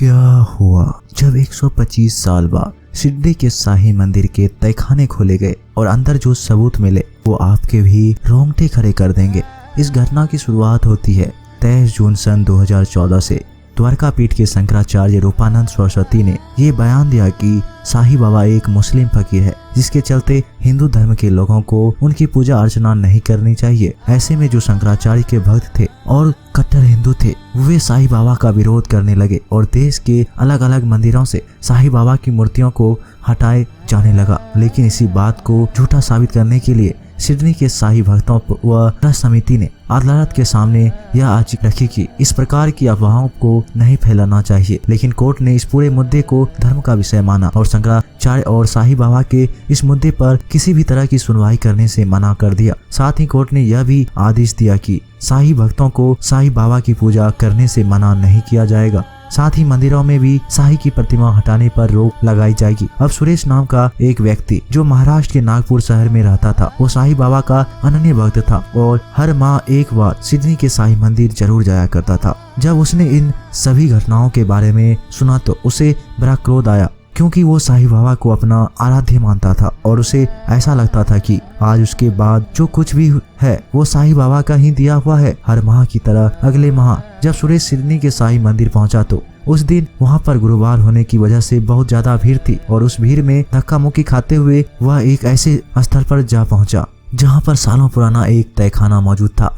क्या हुआ जब 125 साल बाद सिडनी के शाही मंदिर के तहखाने खोले गए और अंदर जो सबूत मिले वो आपके भी रोंगटे खड़े कर देंगे। इस घटना की शुरुआत होती है 23 जून सन 2014 से। द्वारका पीठ के शंकराचार्य रूपानंद सरस्वती ने ये बयान दिया कि शाही बाबा एक मुस्लिम फकीर है, जिसके चलते हिंदू धर्म के लोगों को उनकी पूजा अर्चना नहीं करनी चाहिए। ऐसे में जो शंकराचार्य के भक्त थे और कट्टर हिंदू थे, वे शाही बाबा का विरोध करने लगे और देश के अलग अलग मंदिरों से शाही बाबा की मूर्तियों को हटाए जाने लगा। लेकिन इसी बात को झूठा साबित करने के लिए सिडनी के शाही भक्तों व ट्रस्ट समिति ने अदालत के सामने यह अर्जी रखी कि इस प्रकार की अफवाहों को नहीं फैलाना चाहिए। लेकिन कोर्ट ने इस पूरे मुद्दे को धर्म का विषय माना और शंकराचार्य और शाही बाबा के इस मुद्दे पर किसी भी तरह की सुनवाई करने से मना कर दिया। साथ ही कोर्ट ने यह भी आदेश दिया कि शाही भक्तों को शाही बाबा की पूजा करने से मना नहीं किया जाएगा। साथ ही मंदिरों में भी शाही की प्रतिमा हटाने पर रोक लगाई जाएगी। अब सुरेश नाम का एक व्यक्ति जो महाराष्ट्र के नागपुर शहर में रहता था, वो शाही बाबा का अनन्य भक्त था और हर माह एक बार सिडनी के शाही मंदिर जरूर जाया करता था। जब उसने इन सभी घटनाओं के बारे में सुना तो उसे बड़ा क्रोध आया, क्योंकि वो शाही बाबा को अपना आराध्य मानता था और उसे ऐसा लगता था कि आज उसके बाद जो कुछ भी है वो शाही बाबा का ही दिया हुआ है। हर माह की तरह अगले माह जब सुरेश सिडनी के शाही मंदिर पहुंचा तो उस दिन वहां पर गुरुवार होने की वजह से बहुत ज्यादा भीड़ थी और उस भीड़ में धक्का मुक्की खाते हुए वह एक ऐसे स्थल पर जा पहुंचा जहां पर सालों पुराना एक तहखाना मौजूद था।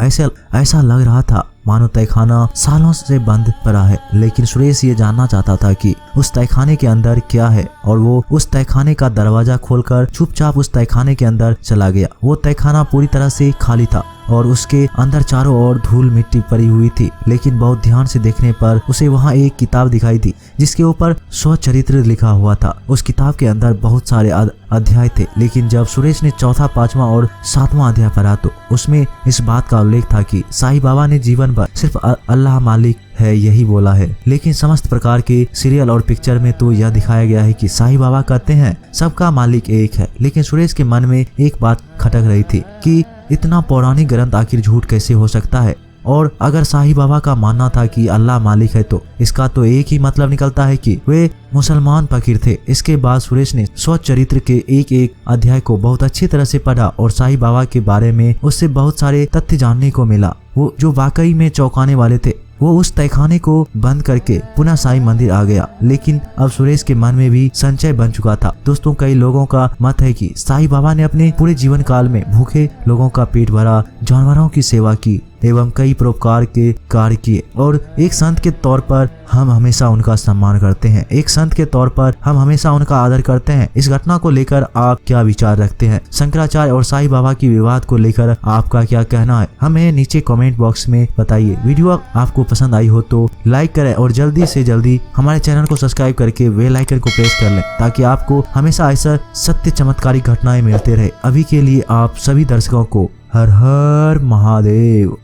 ऐसा लग रहा था मानो तहखाना सालों से बंद पड़ा है। लेकिन सुरेश ये जानना चाहता था कि उस तहखाने के अंदर क्या है और वो उस तहखाने का दरवाजा खोलकर चुपचाप उस तहखाने के अंदर चला गया। वो तहखाना पूरी तरह से खाली था और उसके अंदर चारों ओर धूल मिट्टी पड़ी हुई थी। लेकिन बहुत ध्यान से देखने पर उसे वहां एक किताब दिखाई दी जिसके ऊपर स्वचरित्र लिखा हुआ था। उस किताब के अंदर बहुत सारे अध्याय थे, लेकिन जब सुरेश ने चौथा, पांचवा और सातवां अध्याय पढ़ा तो उसमें इस बात का उल्लेख था कि साईं बाबा ने जीवन भर सिर्फ अल्लाह मालिक है यही बोला है। लेकिन समस्त प्रकार के सीरियल और पिक्चर में तो यह दिखाया गया है कि साईं बाबा कहते हैं सबका मालिक एक है। लेकिन सुरेश के मन में एक बात खटक रही थी कि इतना पौराणिक ग्रंथ आखिर झूठ कैसे हो सकता है, और अगर साईं बाबा का मानना था कि अल्लाह मालिक है तो इसका तो एक ही मतलब निकलता है कि वे मुसलमान फकीर थे। इसके बाद सुरेश ने स्वचरित्र के एक अध्याय को बहुत अच्छी तरह से पढ़ा और साईं बाबा के बारे में उससे बहुत सारे तथ्य जानने को मिला, वो जो वाकई में चौंकाने वाले थे। वो उस तहखाने को बंद करके पुनः शाही मंदिर आ गया। लेकिन अब सुरेश के मन में भी संशय बन चुका था। दोस्तों, कई लोगों का मत है कि साईं बाबा ने अपने पूरे जीवन काल में भूखे लोगों का पेट भरा, जानवरों की सेवा की एवं कई परोपकार के कार्य किए और एक संत के तौर पर हम हमेशा उनका सम्मान करते हैं। एक संत के तौर पर हम हमेशा उनका आदर करते हैं। इस घटना को लेकर आप क्या विचार रखते हैं? शंकराचार्य और साईं बाबा की विवाद को लेकर आपका क्या कहना है? हमें नीचे कमेंट बॉक्स में बताइए। वीडियो आपको पसंद आई हो तो लाइक करें और जल्दी से जल्दी हमारे चैनल को सब्सक्राइब करके बेल आइकन को प्रेस कर लें, ताकि आपको हमेशा ऐसा सत्य चमत्कारिक घटनाएं मिलते रहे। अभी के लिए आप सभी दर्शकों को हर हर महादेव।